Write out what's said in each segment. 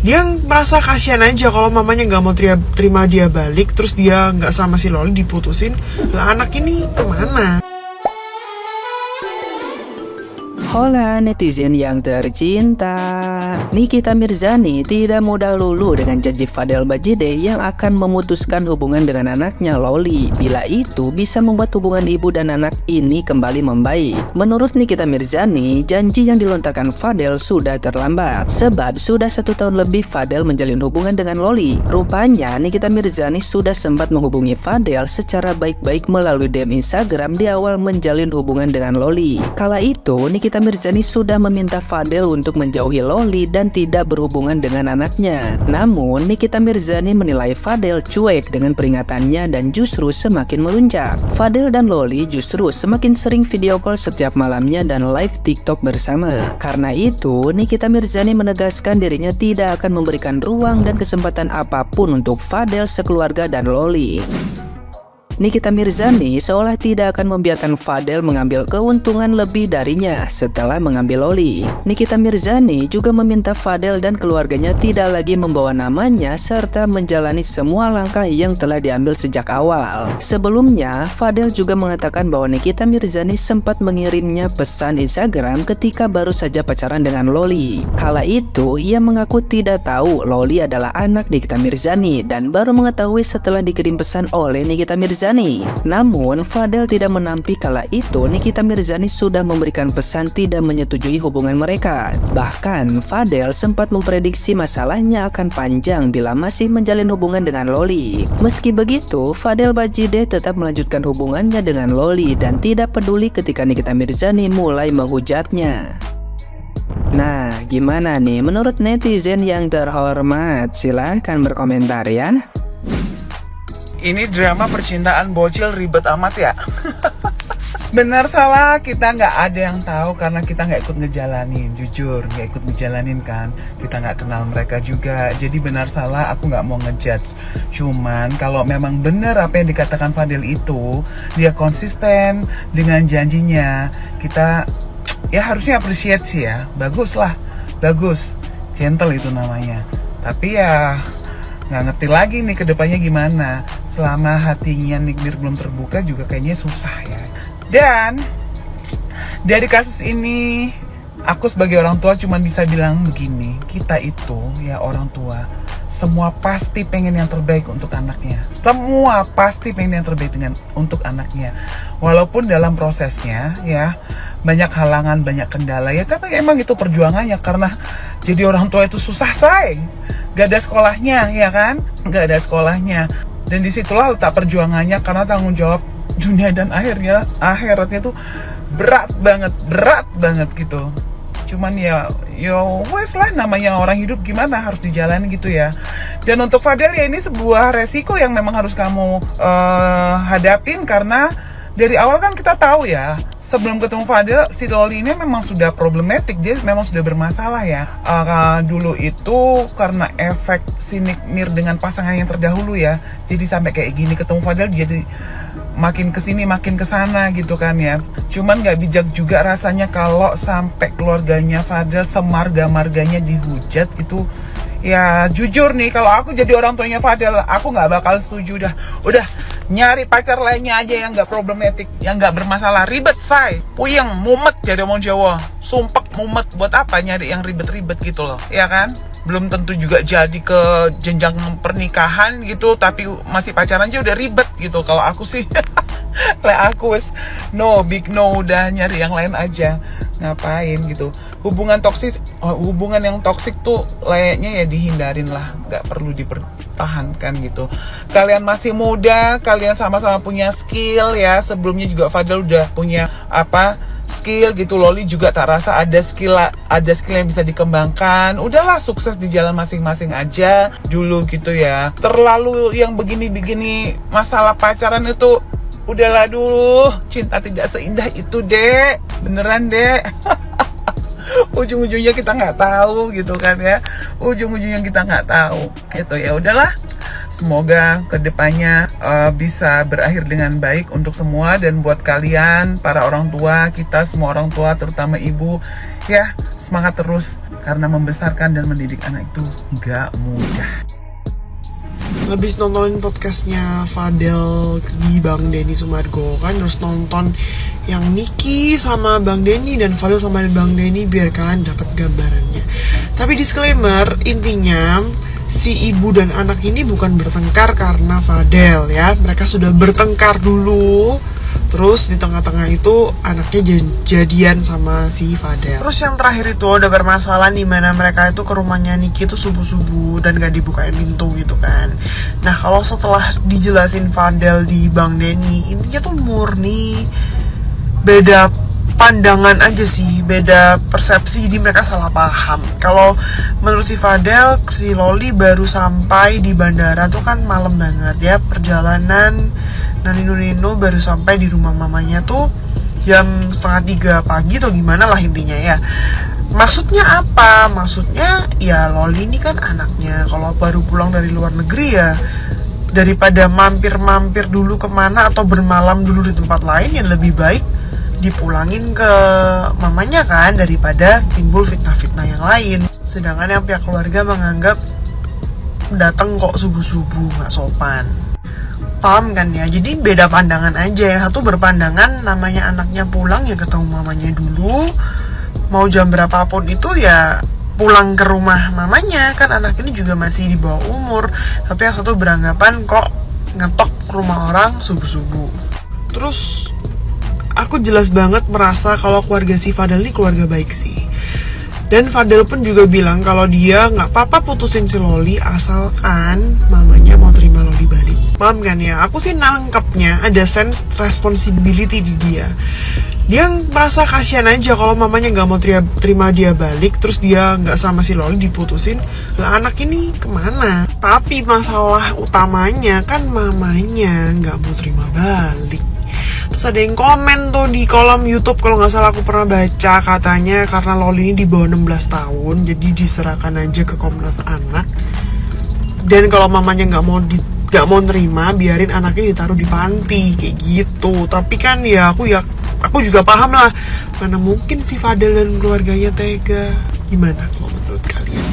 Dia merasa kasihan aja kalau mamanya nggak mau terima dia balik, terus dia nggak sama si Loli, diputusin. Lah anak ini kemana? Hola netizen yang tercinta, Nikita Mirzani tidak mudah luluh dengan janji Fadel Bajide yang akan memutuskan hubungan dengan anaknya Loli, bila itu bisa membuat hubungan ibu dan anak ini kembali membaik. Menurut Nikita Mirzani, janji yang dilontarkan Fadel sudah terlambat, sebab sudah 1 tahun lebih Fadel menjalin hubungan dengan Loli. Rupanya Nikita Mirzani sudah sempat menghubungi Fadel secara baik-baik melalui DM Instagram di awal menjalin hubungan dengan Loli. Kala itu Nikita Mirzani sudah meminta Fadel untuk menjauhi Loli dan tidak berhubungan dengan anaknya. Namun Nikita Mirzani menilai Fadel cuek dengan peringatannya dan justru semakin melunjak. Fadel dan Loli justru semakin sering video call setiap malamnya dan live TikTok bersama. Karena itu Nikita Mirzani menegaskan dirinya tidak akan memberikan ruang dan kesempatan apapun untuk Fadel sekeluarga dan Loli. Nikita Mirzani seolah tidak akan membiarkan Fadel mengambil keuntungan lebih darinya setelah mengambil Loli. Nikita Mirzani juga meminta Fadel dan keluarganya tidak lagi membawa namanya serta menjalani semua langkah yang telah diambil sejak awal. Sebelumnya, Fadel juga mengatakan bahwa Nikita Mirzani sempat mengirimnya pesan Instagram ketika baru saja pacaran dengan Loli. Kala itu, ia mengaku tidak tahu Loli adalah anak Nikita Mirzani dan baru mengetahui setelah dikirim pesan oleh Nikita Mirzani. Namun Fadel tidak menampik kala itu Nikita Mirzani sudah memberikan pesan tidak menyetujui hubungan mereka. Bahkan Fadel sempat memprediksi masalahnya akan panjang bila masih menjalin hubungan dengan Loli. Meski begitu, Fadel Bajide tetap melanjutkan hubungannya dengan Loli dan tidak peduli ketika Nikita Mirzani mulai menghujatnya. Nah, gimana nih menurut netizen yang terhormat? Silahkan berkomentar ya. Ini drama percintaan bocil ribet amat ya. Benar salah kita nggak ada yang tahu karena kita nggak ikut ngejalanin. Jujur nggak ikut ngejalanin kan. Kita nggak kenal mereka juga. Jadi benar salah aku nggak mau ngejudge. Cuman kalau memang benar apa yang dikatakan Fadel itu, dia konsisten dengan janjinya, kita ya harusnya appreciate sih ya. Bagus lah, bagus, gentle itu namanya. Tapi ya nggak ngerti lagi nih kedepannya gimana. Selama hatinya Nikmir belum terbuka juga kayaknya susah ya. Dan dari kasus ini aku sebagai orang tua cuma bisa bilang begini, kita itu ya orang tua semua pasti pengen yang terbaik untuk anaknya. Semua pasti pengen yang terbaik untuk anaknya. Walaupun dalam prosesnya ya banyak halangan, banyak kendala ya, tapi emang itu perjuangannya karena jadi orang tua itu susah say. Gak ada sekolahnya ya kan? Gak ada sekolahnya. Dan disitulah letak perjuangannya karena tanggung jawab dunia dan akhiratnya tuh berat banget gitu. Cuman ya wes lah, namanya orang hidup gimana harus dijalani gitu ya. Dan untuk Fadel ya ini sebuah resiko yang memang harus kamu hadapin karena dari awal kan kita tahu ya. Sebelum ketemu Fadel, si Loli ini memang sudah problematik, dia memang sudah bermasalah ya. Dulu itu karena efek si Nikmir dengan pasangan yang terdahulu ya, jadi sampai kayak gini ketemu Fadel jadi makin kesini makin kesana gitu kan ya. Cuman nggak bijak juga rasanya kalau sampai keluarganya Fadel semarga-marganya dihujat gitu. Ya jujur nih, kalau aku jadi orang tuanya Fadel, aku nggak bakal setuju udah nyari pacar lainnya aja yang nggak problematik, yang nggak bermasalah. Ribet say, puyeng, mumet jadi omong Jawa, sumpek mumet. Buat apa nyari yang ribet-ribet gitu loh, ya kan? Belum tentu juga jadi ke jenjang pernikahan gitu, tapi masih pacaran aja udah ribet gitu. Kalau aku sih aku wes big no, udah nyari yang lain aja. Ngapain gitu. Hubungan yang toksik tuh layaknya ya dihindarin lah, nggak perlu dipertahankan gitu. Kalian masih muda, kalian sama-sama punya skill ya. Sebelumnya juga Fadel udah punya skill gitu. Loli juga tak rasa ada skill yang bisa dikembangkan. Udahlah, sukses di jalan masing-masing aja dulu gitu ya. Terlalu yang begini-begini masalah pacaran itu udahlah, cinta tidak seindah itu, Dek. Beneran, Dek. Ujung-ujungnya kita nggak tahu gitu kan ya. Ujung-ujungnya kita nggak tahu. Itu ya udahlah. Semoga kedepannya bisa berakhir dengan baik untuk semua. Dan buat kalian para orang tua, kita semua orang tua terutama ibu Ya, semangat terus karena membesarkan dan mendidik anak itu nggak mudah. Habis nontonin podcastnya Fadel di Bang Denny Sumargo kan, terus nonton yang Niki sama Bang Denny dan Fadel sama Bang Denny biar kalian dapat gambarannya. Tapi disclaimer, intinya si ibu dan anak ini bukan bertengkar karena Fadel ya. Mereka sudah bertengkar dulu. Terus di tengah-tengah itu anaknya jadian sama si Fadel. Terus yang terakhir itu ada permasalahan di mana mereka itu ke rumahnya Niki itu subuh-subuh dan gak dibukain pintu gitu kan. Nah kalau setelah dijelasin Fadel di Bang Denny, intinya tuh murni beda pandangan aja sih, beda persepsi, jadi mereka salah paham. Kalau menurut si Fadel, si Loli baru sampai di bandara tuh kan malam banget ya, perjalanan Nino baru sampai di rumah mamanya tuh jam 2:30 pagi atau gimana lah intinya ya. Maksudnya apa? Maksudnya ya Loli ini kan anaknya, kalau baru pulang dari luar negeri ya daripada mampir-mampir dulu kemana atau bermalam dulu di tempat lain, yang lebih baik dipulangin ke mamanya kan, daripada timbul fitnah-fitnah yang lain. Sedangkan yang pihak keluarga menganggap datang kok subuh-subuh nggak sopan. Paham kan ya? Jadi beda pandangan aja. Yang satu berpandangan namanya anaknya pulang ya ketemu mamanya dulu, mau jam berapapun itu ya pulang ke rumah mamanya, kan anak ini juga masih di bawah umur. Tapi yang satu beranggapan kok ngetok rumah orang subuh-subuh. Terus aku jelas banget merasa kalau keluarga si Fadel ini keluarga baik sih. Dan Fadel pun juga bilang kalau dia nggak apa-apa putusin si Loli asalkan mamanya mau terima Loli balik. Paham kan ya? Aku sih nangkepnya ada sense responsibility di dia. Dia merasa kasihan aja kalau mamanya nggak mau terima dia balik, terus dia nggak sama si Loli diputusin. Lah anak ini kemana? Tapi masalah utamanya kan mamanya nggak mau terima balik. Terus ada yang komen tuh di kolom YouTube, kalau nggak salah aku pernah baca, katanya karena Loli ini di bawah 16 tahun jadi diserahkan aja ke Komnas Anak, dan kalau mamanya nggak mau nerima biarin anaknya ditaruh di panti kayak gitu. Tapi kan ya aku juga paham lah, mana mungkin si Fadel dan keluarganya tega. Gimana kalau menurut kalian?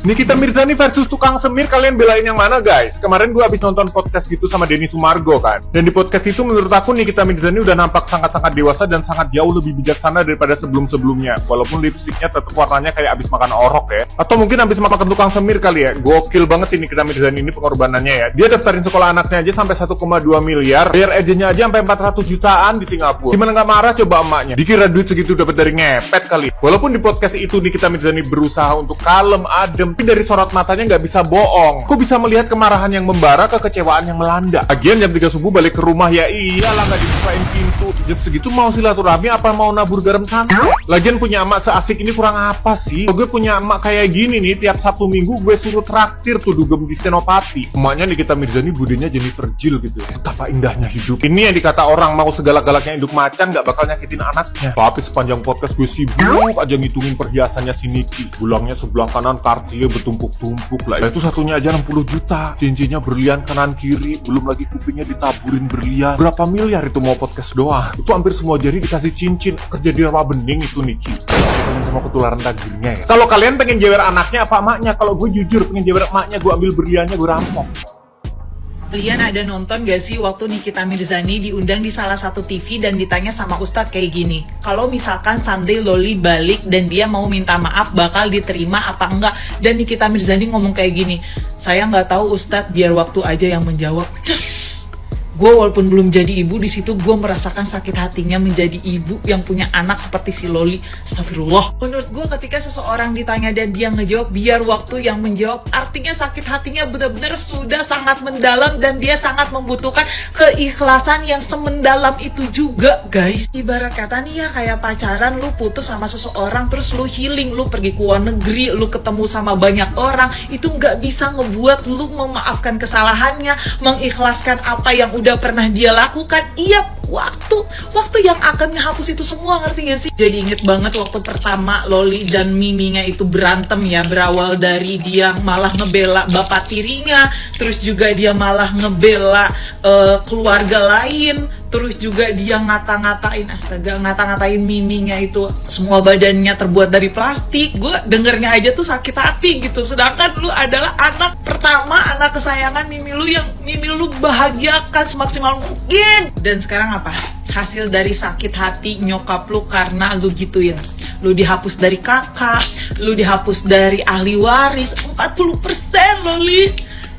Nikita Mirzani versus tukang semir, kalian belain yang mana guys? Kemarin gue abis nonton podcast gitu sama Denny Sumargo kan. Dan di podcast itu menurut aku Nikita Mirzani udah nampak sangat-sangat dewasa dan sangat jauh lebih bijaksana daripada sebelum-sebelumnya. Walaupun lipstiknya tetap warnanya kayak abis makan orok ya. Atau mungkin abis makan tukang semir kali ya. Gokil banget ini Nikita Mirzani ini pengorbanannya ya. Dia daftarin sekolah anaknya aja sampai 1,2 miliar. Bayar agennya aja sampai 400 jutaan di Singapura. Gimana gak marah coba emaknya? Dikira duit segitu dapat dari ngepet kali. Walaupun di podcast itu Nikita Mirzani berusaha untuk kalem, adem, tapi dari sorot matanya nggak bisa bohong. Aku bisa melihat kemarahan yang membara, kekecewaan yang melanda. Lagian jam 3 subuh balik ke rumah ya iyalah nggak dibukain pintu. Jam segitu mau silaturahmi apa mau nabur garam santai? Lagian punya emak seasik ini kurang apa sih? Gue punya emak kayak gini nih, tiap Sabtu Minggu gue suruh traktir tuh dugem di Senopati. Emaknya Nikita Mirzani budinya Jennifer Jill gitu ya. Betapa indahnya hidup. Ini yang dikata orang mau segala-galaknya induk macan nggak bakal nyakitin anaknya. Tapi sepanjang podcast gue sibuk aja ngitungin perhiasannya si Niki. Bulangnya sebelah kanan Cartier bertumpuk-tumpuk lah. Itu satunya aja 60 juta. Cincinnya berlian kanan kiri, belum lagi kupingnya ditaburin berlian. Berapa miliar itu mau podcast doang? Itu hampir semua jari dikasih cincin. Kerja di rawa bening itu Niki. Pengen sama ketularan dagingnya ya. Kalau kalian pengen jewer anaknya apa emaknya? Kalau gue jujur pengen jewer emaknya, gue ambil berliannya, gue rampok. Kalian ada nonton gak sih waktu Nikita Mirzani diundang di salah satu TV dan ditanya sama Ustadz kayak gini, kalau misalkan someday Loli balik dan dia mau minta maaf bakal diterima apa enggak? Dan Nikita Mirzani ngomong kayak gini, saya nggak tahu Ustadz, biar waktu aja yang menjawab. Gue walaupun belum jadi ibu, di situ gue merasakan sakit hatinya menjadi ibu yang punya anak seperti si Loli. Astagfirullah. Menurut gue ketika seseorang ditanya dan dia ngejawab biar waktu yang menjawab, artinya sakit hatinya benar-benar sudah sangat mendalam dan dia sangat membutuhkan keikhlasan yang semendalam itu juga guys. Ibarat kata nih ya, kayak pacaran, lu putus sama seseorang terus lu healing, lu pergi ke luar negeri, lu ketemu sama banyak orang, itu nggak bisa ngebuat lu memaafkan kesalahannya, mengikhlaskan apa yang udah pernah dia lakukan. Iya, waktu yang akan ngehapus itu semua, ngerti gak sih? Jadi inget banget waktu pertama Loli dan Miminya itu berantem ya, berawal dari dia malah ngebela bapak tirinya, terus juga dia malah ngebela keluarga lain, Terus juga dia ngata-ngatain Miminya itu semua badannya terbuat dari plastik. Gue dengernya aja tuh sakit hati gitu. Sedangkan lu adalah anak pertama, anak kesayangan Mimi lu yang Mimi lu bahagiakan semaksimal mungkin. Dan sekarang apa? Hasil dari sakit hati nyokap lu karena lu gituin. Lu dihapus dari kakak, lu dihapus dari ahli waris 40% loh, Li.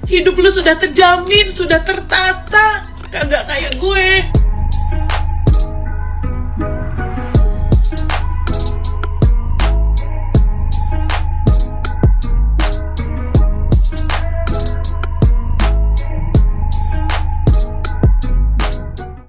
Hidup lu sudah terjamin, sudah tertata. Kagak kayak gue.